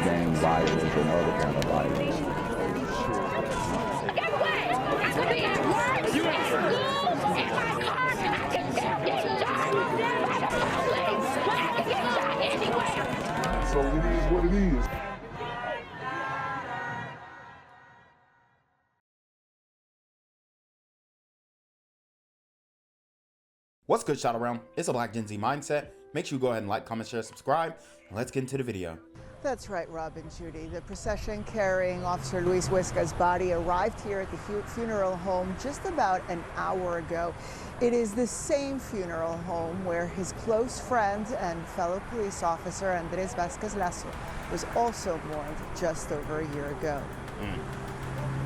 gang violence and other kind of violence. Get away! I could be at work, at school, in my car, and I can still get shot by the police. But I can get shot anywhere. So it is what it is. What's good, shout around? It's a Black Gen Z Mindset. Make sure you go ahead and like, comment, share, subscribe, and let's get into the video. That's right, Rob and Judy. The procession carrying Officer Luis Huesca's body arrived here at the funeral home just about an hour ago. It is the same funeral home where his close friend and fellow police officer Andres Vasquez Lasso was also mourned just over a year ago.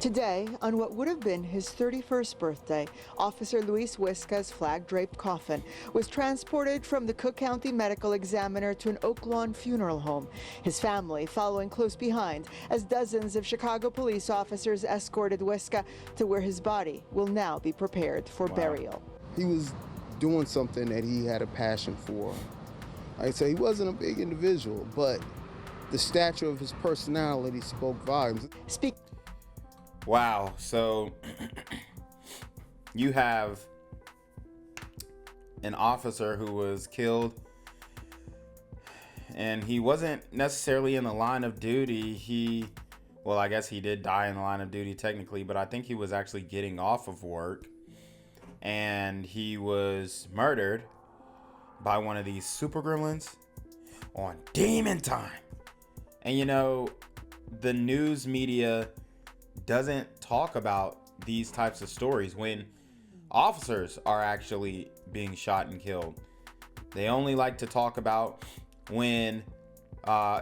Today, on what would have been his 31st birthday, Officer Luis Huesca's flag-draped coffin was transported from the Cook County Medical Examiner to an Oak Lawn funeral home. His family following close behind as dozens of Chicago police officers escorted Huesca to where his body will now be prepared for burial. He was doing something that he had a passion for. I'd say he wasn't a big individual, but the stature of his personality spoke volumes. Wow, so you have an officer who was killed, and he wasn't necessarily in the line of duty. Well, I guess he did die in the line of duty technically, but I think he was actually getting off of work, and he was murdered by one of these super gremlins on demon time. And you know, the news media doesn't talk about these types of stories when officers are actually being shot and killed. They only like to talk about when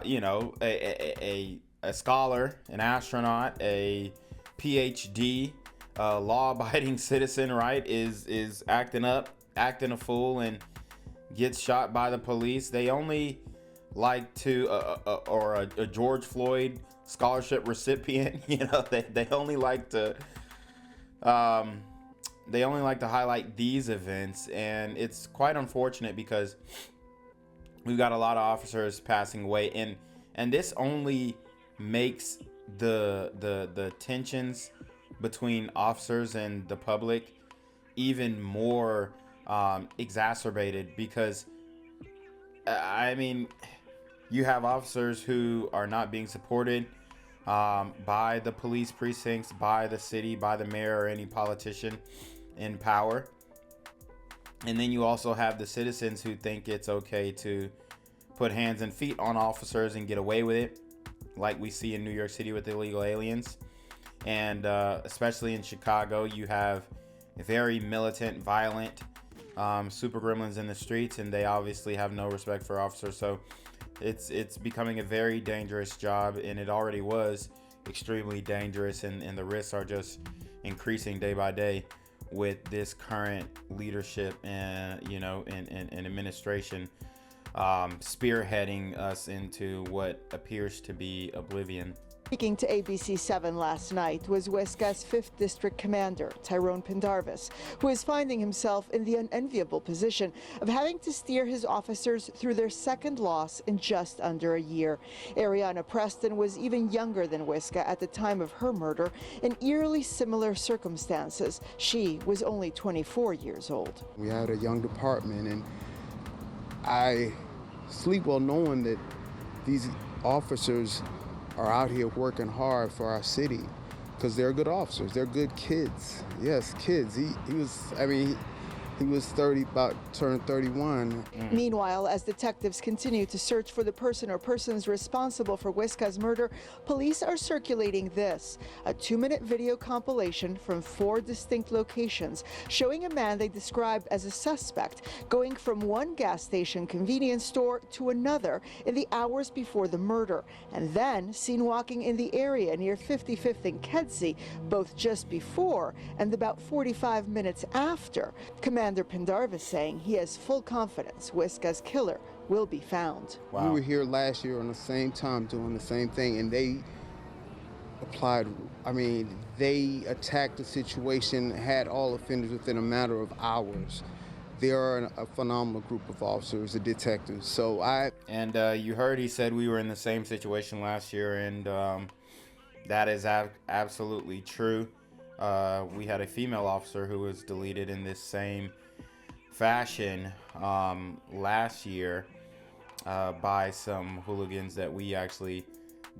you know, a scholar, an astronaut, a PhD, law-abiding citizen, right, is acting up, acting a fool, and gets shot by the police. They only like to or a George Floyd scholarship recipient, you know, they only like to highlight these events, and it's quite unfortunate because we've got a lot of officers passing away, and this only makes the tensions between officers and the public even more exacerbated, because I mean, you have officers who are not being supported by the police precincts, by the city, by the mayor, or any politician in power. And then you also have the citizens who think it's okay to put hands and feet on officers and get away with it, like we see in New York City with illegal aliens. And especially in Chicago, you have very militant, violent super gremlins in the streets, and they obviously have no respect for officers. So it's becoming a very dangerous job, and it already was extremely dangerous, and the risks are just increasing day by day with this current leadership and, you know, and administration spearheading us into what appears to be oblivion. Speaking to ABC7 last night was Huesca's 5th District Commander, Tyrone Pendarvis, who is finding himself in the unenviable position of having to steer his officers through their second loss in just under a year. Ariana Preston was even younger than Huesca at the time of her murder in eerily similar circumstances. She was only 24 years old. We had a young department, and I sleep well knowing that these officers are out here working hard for our city because they're good officers. They're good kids. Yes, kids. He was, I mean, he was 30, about turned 31. Meanwhile, as detectives continue to search for the person or persons responsible for Huesca's murder, police are circulating this, a 2-minute video compilation from 4 distinct locations showing a man they described as a suspect going from one gas station convenience store to another in the hours before the murder, and then seen walking in the area near 55th and Kedzie, both just before and about 45 minutes after. Commander Pendarvis saying he has full confidence Huesca's killer will be found. Wow. We were here last year on the same time doing the same thing, and they applied, I mean, they attacked the situation, had all offenders within a matter of hours. They are a phenomenal group of officers, the detectives. So And you heard he said we were in the same situation last year, and that is absolutely true. We had a female officer who was deleted in this same fashion last year by some hooligans that we actually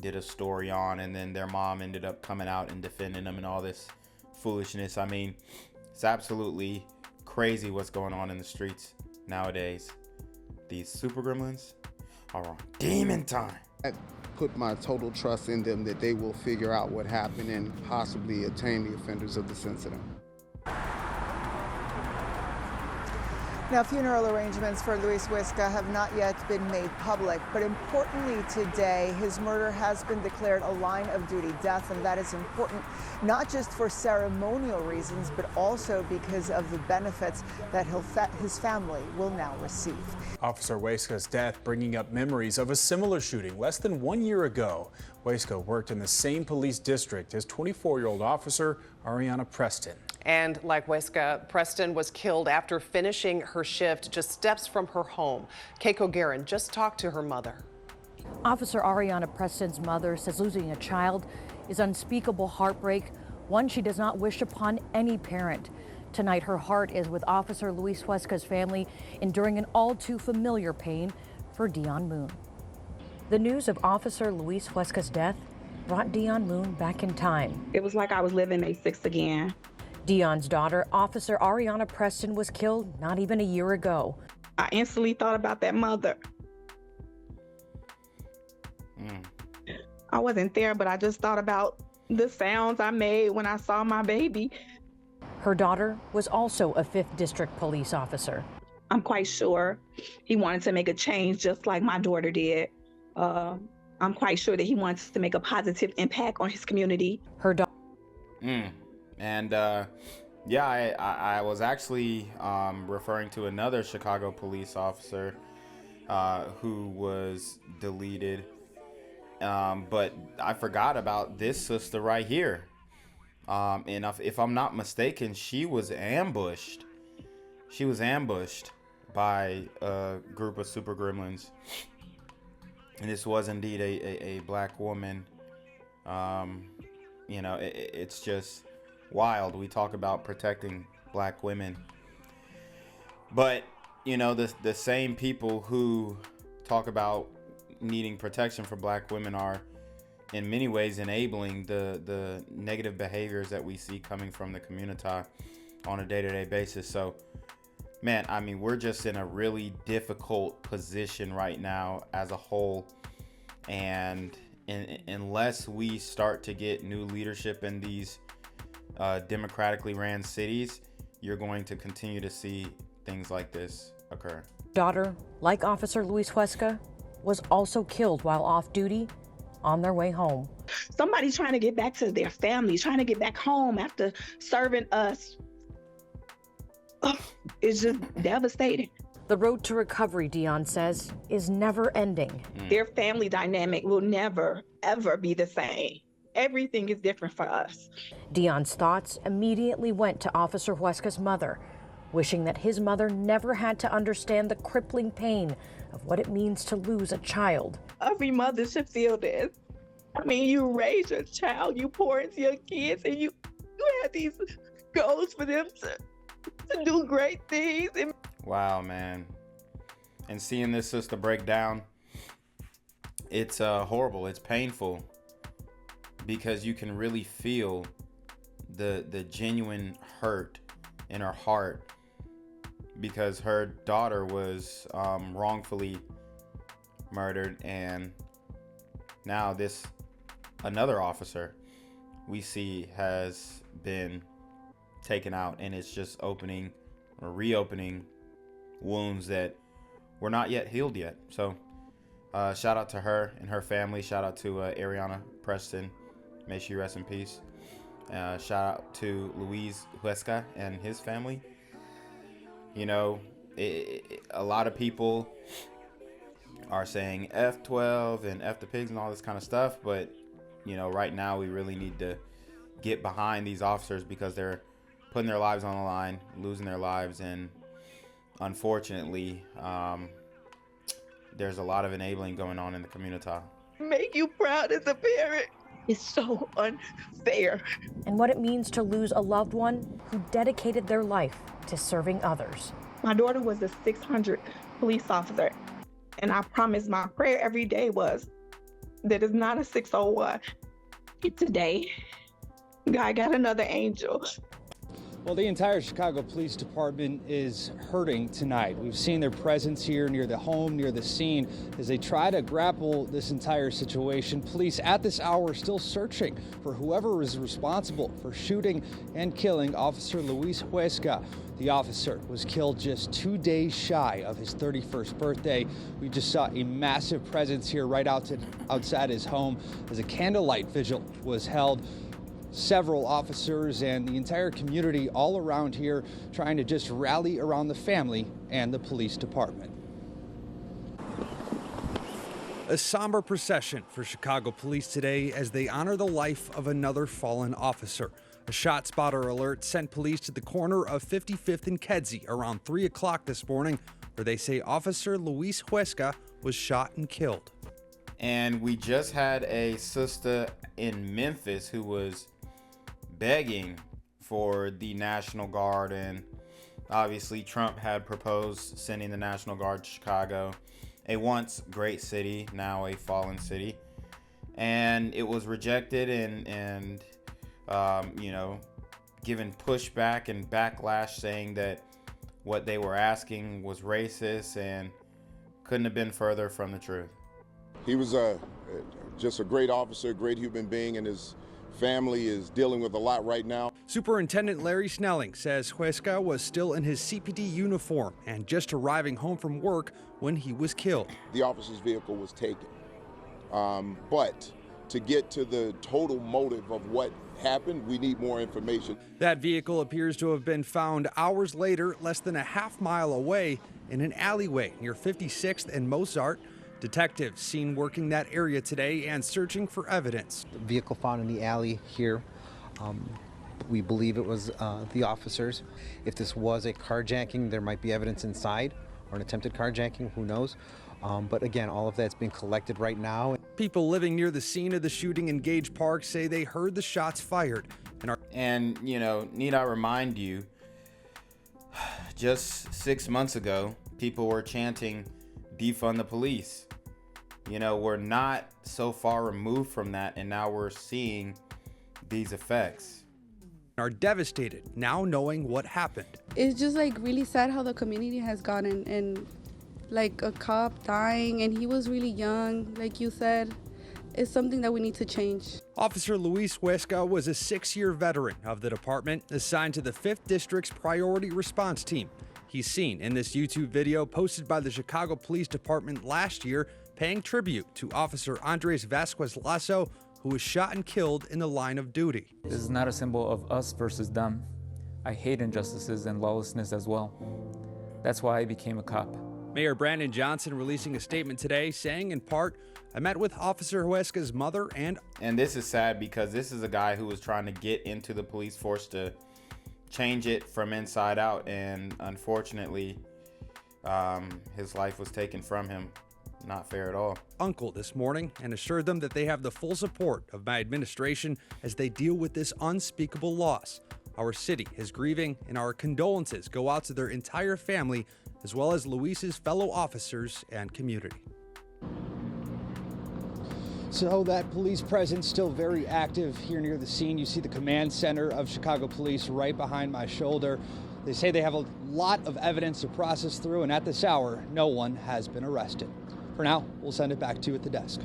did a story on, and then their mom ended up coming out and defending them and all this foolishness. I mean, it's absolutely crazy what's going on in the streets nowadays. These super gremlins are on demon time. I put my total trust in them that they will figure out what happened and possibly attain the offenders of this incident. Now, funeral arrangements for Luis Huesca have not yet been made public, but importantly today, his murder has been declared a line of duty death, and that is important not just for ceremonial reasons, but also because of the benefits that his family will now receive. Officer Huesca's death bringing up memories of a similar shooting less than 1 year ago. Huesca worked in the same police district as 24-year-old officer Ariana Preston. And like Huesca, Preston was killed after finishing her shift just steps from her home. Keiko Guerin just talked to her mother. Officer Ariana Preston's mother says losing a child is unspeakable heartbreak, one she does not wish upon any parent. Tonight, her heart is with Officer Luis Huesca's family, enduring an all too familiar pain for Dion Moon. The news of Officer Luis Huesca's death brought Dion Moon back in time. It was like I was living May 6th again. Dion's daughter, Officer Ariana Preston, was killed not even a year ago. I instantly thought about that mother. I wasn't there, but I just thought about the sounds I made when I saw my baby. Her daughter was also a 5th District police officer. I'm quite sure he wanted to make a change just like my daughter did. I'm quite sure that he wants to make a positive impact on his community. Her daughter. And yeah, I was actually referring to another Chicago police officer who was deleted. But I forgot about this sister right here. And if I'm not mistaken, she was ambushed. She was ambushed by a group of super gremlins. And this was indeed a black woman. You know, it's just wild. We talk about protecting black women, but you know, the same people who talk about needing protection for black women are in many ways enabling the negative behaviors that we see coming from the community on a day-to-day basis. So man, I mean, we're just in a really difficult position right now as a whole, and unless we start to get new leadership in these democratically ran cities, you're going to continue to see things like this occur. Daughter, like Officer Luis Huesca, was also killed while off duty on their way home. Somebody trying to get back to their family, trying to get back home after serving us. It's just devastating. The road to recovery, Dion says, is never ending. Their family dynamic will never, ever be the same. Everything is different for us. Dion's thoughts immediately went to Officer Huesca's mother, wishing that his mother never had to understand the crippling pain of what it means to lose a child. Every mother should feel this. I mean, you raise your child, you pour into your kids, and you have these goals for them to do great things. Wow, man. And seeing this sister break down, it's horrible. It's painful, because you can really feel the genuine hurt in her heart, because her daughter was wrongfully murdered, and now this another officer we see has been taken out, and it's just opening or reopening wounds that were not yet healed yet. So shout out to her and her family. Shout out to Ariana Preston, may she rest in peace. Shout out to Luis Huesca and his family. You know, a lot of people are saying F12 and F the pigs and all this kind of stuff, but you know, right now we really need to get behind these officers, because they're putting their lives on the line, losing their lives, and unfortunately, there's a lot of enabling going on in the community. Make you proud as a parent. It's so unfair. And what it means to lose a loved one who dedicated their life to serving others. My daughter was a 600 police officer, and I promise my prayer every day was that it's not a 601. Today, God got another angel. Well, the entire Chicago Police Department is hurting tonight. We've seen their presence here near the home, near the scene, as they try to grapple this entire situation. Police at this hour still searching for whoever is responsible for shooting and killing Officer Luis Huesca. The officer was killed just 2 days shy of his 31st birthday. We just saw a massive presence here right outside his home as a candlelight vigil was held. Several officers and the entire community all around here trying to just rally around the family and the police department. A somber procession for Chicago police today as they honor the life of another fallen officer. A shot spotter alert sent police to the corner of 55th and Kedzie around 3 o'clock this morning, where they say Officer Luis Huesca was shot and killed. And we just had a sister in Memphis who was begging for the National Guard, and obviously Trump had proposed sending the National Guard to Chicago, a once great city, now a fallen city, and it was rejected and given pushback and backlash, saying that what they were asking was racist and couldn't have been further from the truth. He was just a great officer, a great human being, and his family is dealing with a lot right now. Superintendent Larry Snelling says Huesca was still in his CPD uniform and just arriving home from work when he was killed. The officer's vehicle was taken, but to get to the total motive of what happened, we need more information. That vehicle appears to have been found hours later, less than a half-mile away in an alleyway near 56th and Mozart. Detectives seen working that area today and searching for evidence. The vehicle found in the alley here. We believe it was the officers. If this was a carjacking, there might be evidence inside, or an attempted carjacking, who knows. But again, all of that's being collected right now. People living near the scene of the shooting in Gage Park say they heard the shots fired. And need I remind you, just 6 months ago, people were chanting, defund the police. We're not so far removed from that, and now we're seeing these effects. Are devastated now knowing what happened. It's just really sad how the community has gotten, and like a cop dying, and he was really young, like you said. It's something that we need to change. Officer Luis Huesca was a 6-year veteran of the department assigned to the 5th District's Priority Response Team. He's seen in this YouTube video posted by the Chicago Police Department last year, paying tribute to Officer Andres Vasquez Lasso, who was shot and killed in the line of duty. This is not a symbol of us versus them. I hate injustices and lawlessness as well. That's why I became a cop. Mayor Brandon Johnson releasing a statement today saying, in part, I met with Officer Huesca's mother and this is sad because this is a guy who was trying to get into the police force to change it from inside out, and unfortunately his life was taken from him. Not fair at all. Uncle this morning, and assured them that they have the full support of my administration as they deal with this unspeakable loss. Our city is grieving, and our condolences go out to their entire family, as well as Luis's fellow officers and community. So that police presence still very active here near the scene. You see the command center of Chicago Police right behind my shoulder. They say they have a lot of evidence to process through, and at this hour, no one has been arrested. For now, we'll send it back to you at the desk.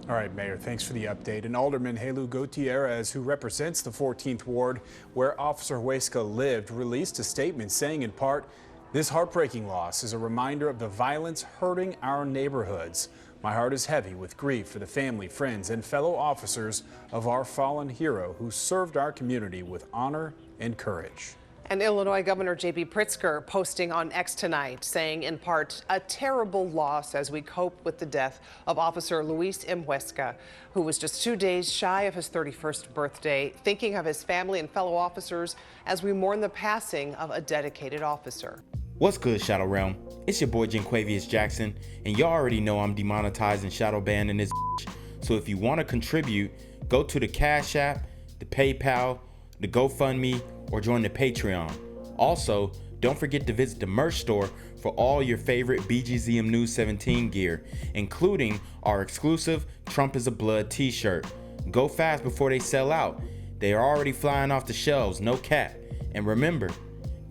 All right, Mayor, thanks for the update. And Alderman Helu Gutierrez, who represents the 14th Ward, where Officer Huesca lived, released a statement saying, in part, this heartbreaking loss is a reminder of the violence hurting our neighborhoods. My heart is heavy with grief for the family, friends, and fellow officers of our fallen hero who served our community with honor and courage. And Illinois Governor J.B. Pritzker posting on X tonight, saying in part, a terrible loss as we cope with the death of Officer Luis M. Huesca, who was just 2 days shy of his 31st birthday, thinking of his family and fellow officers as we mourn the passing of a dedicated officer. What's good, Shadow Realm? It's your boy Jenquavius Jackson, and y'all already know I'm demonetized and shadow banned in this bitch. So if you want to contribute, go to the Cash App, the PayPal, the GoFundMe, or join the Patreon. Also, don't forget to visit the merch store for all your favorite BGZM News 17 gear, including our exclusive Trump is a Blood t-shirt. Go fast before they sell out. They are already flying off the shelves, no cap. And remember,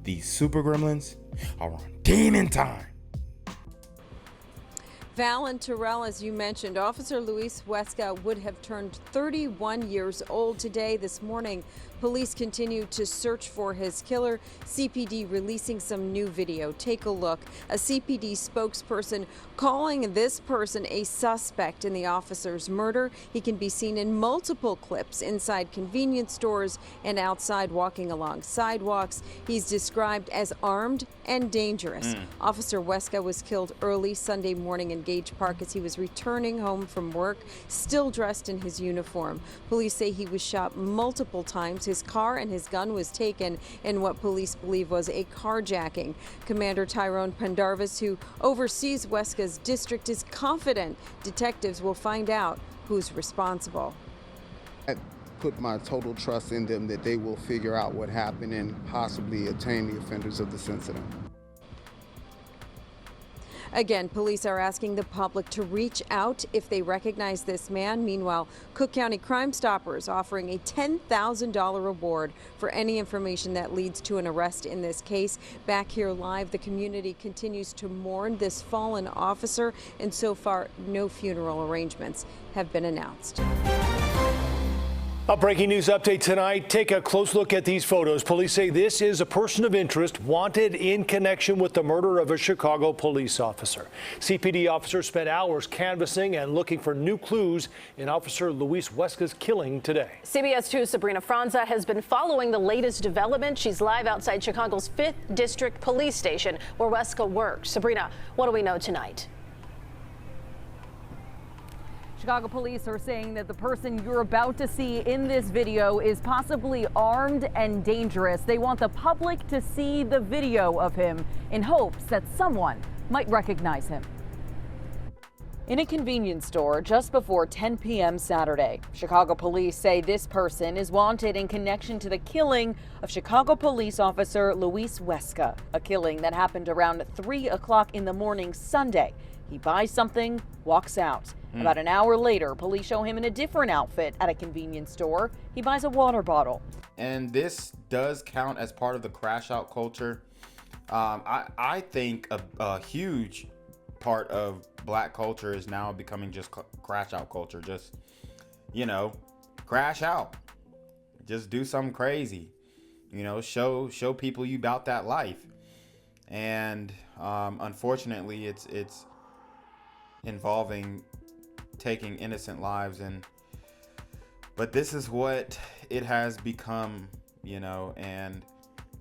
these super gremlins are on demon time. Val and Terrell, as you mentioned, Officer Luis Huesca would have turned 31 years old today. This morning, police continue to search for his killer. CPD releasing some new video. Take a look. A CPD spokesperson calling this person a suspect in the officer's murder. He can be seen in multiple clips inside convenience stores and outside walking along sidewalks. He's described as armed and dangerous. Officer Huesca was killed early Sunday morning in Gage Park as he was returning home from work, still dressed in his uniform. Police say he was shot multiple times. His car and his gun was taken in what police believe was a carjacking. Commander Tyrone Pendarvis, who oversees Huesca's district, is confident detectives will find out who's responsible. I put my total trust in them that they will figure out what happened and possibly obtain the offenders of this incident. Again, police are asking the public to reach out if they recognize this man. Meanwhile, Cook County Crime Stoppers offering a $10,000 reward for any information that leads to an arrest in this case. Back here live, the community continues to mourn this fallen officer, and so far, no funeral arrangements have been announced. A breaking news update tonight. Take a close look at these photos. Police say this is a person of interest wanted in connection with the murder of a Chicago police officer. CPD officers spent hours canvassing and looking for new clues in Officer Luis Huesca's killing today. CBS 2's Sabrina Franza has been following the latest development. She's live outside Chicago's 5th District Police Station where Huesca worked. Sabrina, what do we know tonight? Chicago police are saying that the person you're about to see in this video is possibly armed and dangerous. They want the public to see the video of him in hopes that someone might recognize him. In a convenience store just before 10 p.m. Saturday, Chicago police say this person is wanted in connection to the killing of Chicago police officer Luis Huesca, a killing that happened around 3 o'clock in the morning Sunday. He buys something, walks out. About an hour later, police show him in a different outfit at a convenience store. He buys a water bottle. And this does count as part of the crash out culture. I think a huge part of black culture is now becoming just crash out culture. Just, you know, crash out. Just do something crazy. You know, show people you about that life. And unfortunately, it's involving taking innocent lives, but this is what it has become, you know, and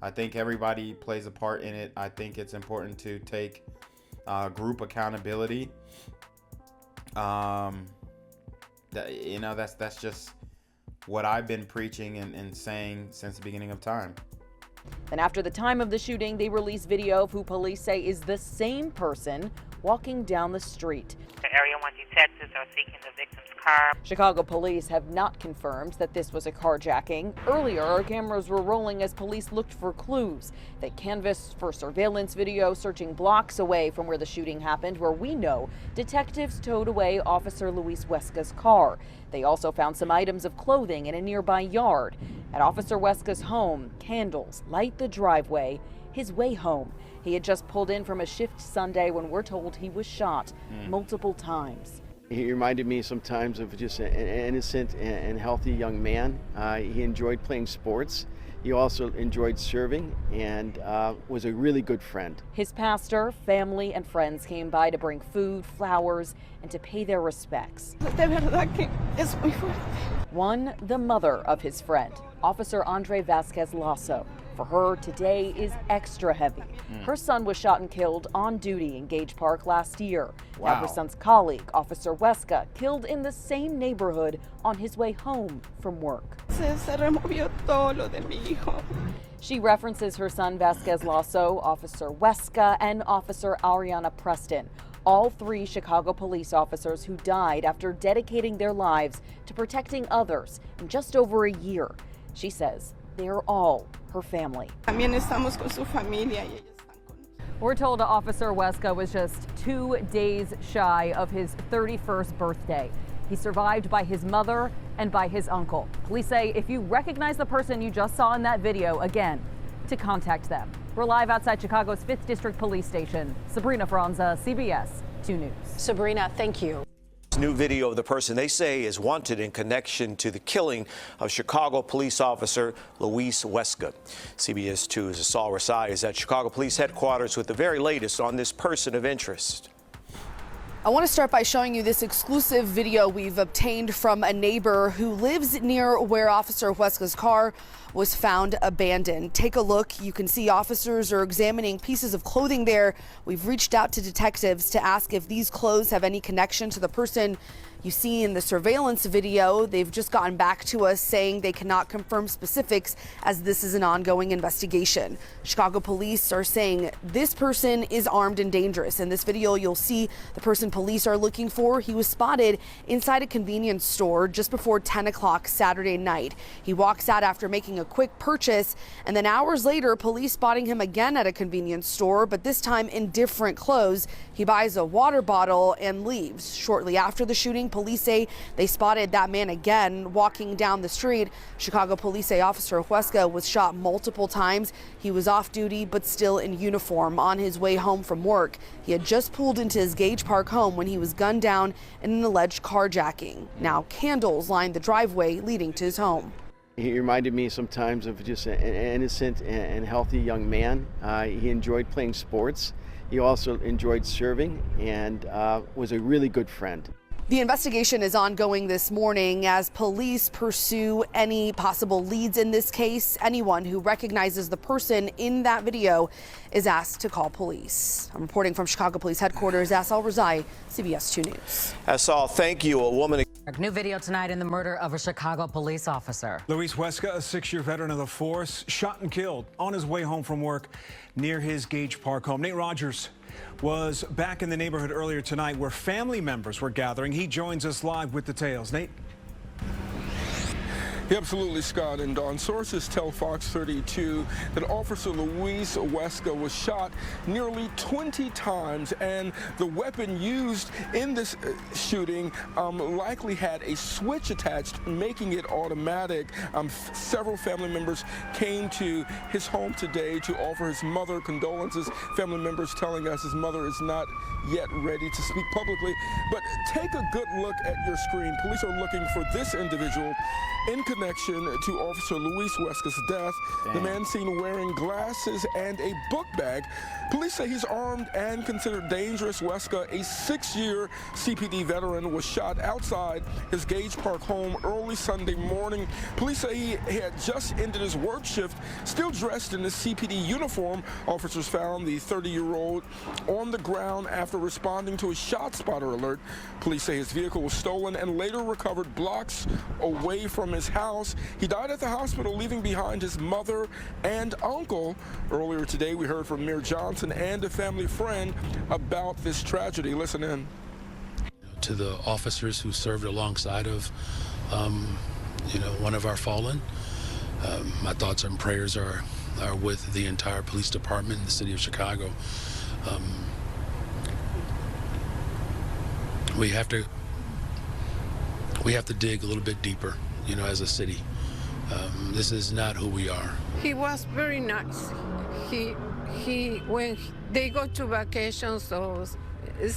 I think everybody plays a part in it. I think it's important to take group accountability. That's just what I've been preaching and saying since the beginning of time. And after the time of the shooting, they released video of who police say is the same person walking down the street. The Area 1 detectives are seeking the victim's car. Chicago police have not confirmed that this was a carjacking. Earlier, cameras were rolling as police looked for clues. They canvassed for surveillance video, searching blocks away from where the shooting happened, where we know detectives towed away Officer Luis Huesca's car. They also found some items of clothing in a nearby yard. At Officer Huesca's home, candles light the driveway, his way home. He had just pulled in from a shift Sunday when we're told he was shot multiple times. He reminded me sometimes of just an innocent and healthy young man. He enjoyed playing sports. He also enjoyed serving and was a really good friend. His pastor, family, and friends came by to bring food, flowers, and to pay their respects. One, the mother of his friend, Officer Andre Vasquez Lasso. For her, today is extra heavy. Her son was shot and killed on duty in Gage Park last year. Wow. Now her son's colleague, Officer Huesca, killed in the same neighborhood on his way home from work. This Entonces se removió todo lo de mi hijo. She references her son Vasquez Lasso, Officer Huesca, and Officer Ariana Preston, all three Chicago police officers who died after dedicating their lives to protecting others in just over a year. She says they're all her family. También estamos con su familia. We're told Officer Huesca was just 2 days shy of his 31st birthday. He's survived by his mother and by his uncle. Police say if you recognize the person you just saw in that video, again, to contact them. We're live outside Chicago's 5th District Police Station. Sabrina Franza, CBS 2 News. Sabrina, thank you. New video of the person they say is wanted in connection to the killing of Chicago police officer Luis Huesca. CBS 2's Asal Rasai is at Chicago Police Headquarters with the very latest on this person of interest. I want to start by showing you this exclusive video we've obtained from a neighbor who lives near where Officer Huesca's car was found abandoned. Take a look. You can see officers are examining pieces of clothing there. We've reached out to detectives to ask if these clothes have any connection to the person you see in the surveillance video. They've just gotten back to us saying they cannot confirm specifics as this is an ongoing investigation. Chicago police are saying this person is armed and dangerous. In this video, you'll see the person police are looking for. He was spotted inside a convenience store just before 10 o'clock Saturday night. He walks out after making a quick purchase, and then hours later, police spotting him again at a convenience store, but this time in different clothes. He buys a water bottle and leaves. Shortly after the shooting, police say they spotted that man again walking down the street. Chicago police say Officer Huesca was shot multiple times. He was off duty but still in uniform on his way home from work. He had just pulled into his Gage Park home when he was gunned down in an alleged carjacking. Now candles line the driveway leading to his home. He reminded me sometimes of just an innocent and healthy young man. He enjoyed playing sports. He also enjoyed serving and was a really good friend. The investigation is ongoing this morning as police pursue any possible leads in this case. Anyone who recognizes the person in that video is asked to call police. I'm reporting from Chicago Police Headquarters, Asal Razai, CBS 2 News. Asal, thank you. A woman. New video tonight in the murder of a Chicago police officer. Luis Huesca, a 6-year veteran of the force, shot and killed on his way home from work near his Gage Park home. Nate Rogers was back in the neighborhood earlier tonight where family members were gathering. He joins us live with details. Nate? Yeah, absolutely, Scott and Dawn. Sources tell Fox 32 that Officer Luis Huesca was shot nearly 20 times, and the weapon used in this shooting likely had a switch attached, making it automatic. Several family members came to his home today to offer his mother condolences. Family members telling us his mother is not yet ready to speak publicly. But take a good look at your screen. Police are looking for this individual in connection to Officer Luis Huesca's death. Damn. The man seen wearing glasses and a book bag. Police say he's armed and considered dangerous. Huesca, a 6-year CPD veteran, was shot outside his Gage Park home early Sunday morning. Police say he had just ended his work shift, still dressed in his CPD uniform. Officers found the 30-year-old on the ground after responding to a shot spotter alert. Police say his vehicle was stolen and later recovered blocks away from his house. He died at the hospital, leaving behind his mother and uncle. Earlier today, we heard from Mayor Johnson and a family friend about this tragedy. Listen in. To the officers who served alongside of, one of our fallen, my thoughts and prayers are with the entire police department in the city of Chicago. We have to dig a little bit deeper, as a city. This is not who we are. He was very nice. He when they go to vacations or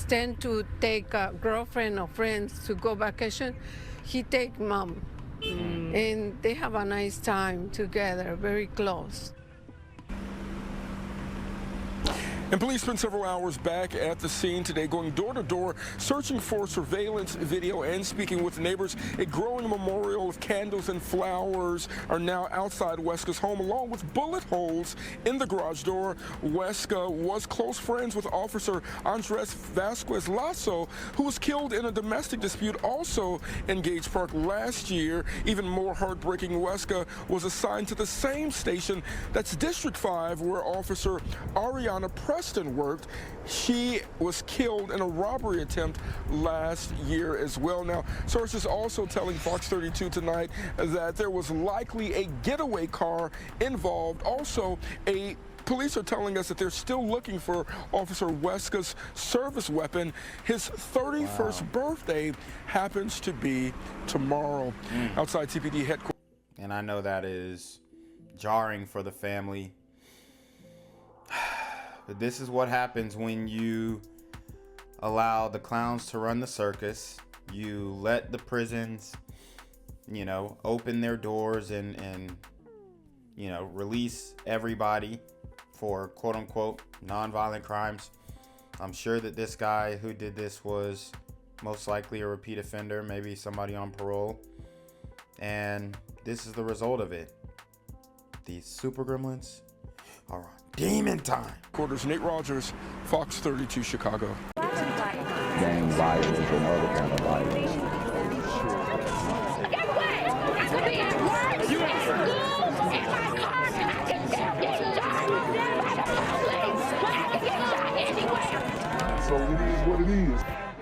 tend to take a girlfriend or friends to go vacation, he take mom, and they have a nice time together, very close. And police spent several hours back at the scene today, going door to door, searching for surveillance video and speaking with neighbors. A growing memorial of candles and flowers are now outside Huesca's home, along with bullet holes in the garage door. Huesca was close friends with Officer Andres Vasquez Lasso, who was killed in a domestic dispute also in Gage Park last year. Even more heartbreaking, Huesca was assigned to the same station, that's District 5, where Officer Ariana Preston worked. She was killed in a robbery attempt last year as well. Now, sources also telling Fox 32 tonight that there was likely a getaway car involved. Also, police are telling us that they're still looking for Officer Huesca's service weapon. His 31st birthday happens to be tomorrow. Outside CPD headquarters. And I know that is jarring for the family. But this is what happens when you allow the clowns to run the circus. You let the prisons, you know, open their doors and you know, release everybody for quote unquote nonviolent crimes. I'm sure that this guy who did this was most likely a repeat offender, maybe somebody on parole. And this is the result of it. These super gremlins are on demon time. Quarters, Nate Rogers, Fox 32, Chicago. Gang violence and other kind of violence. So it is what it is.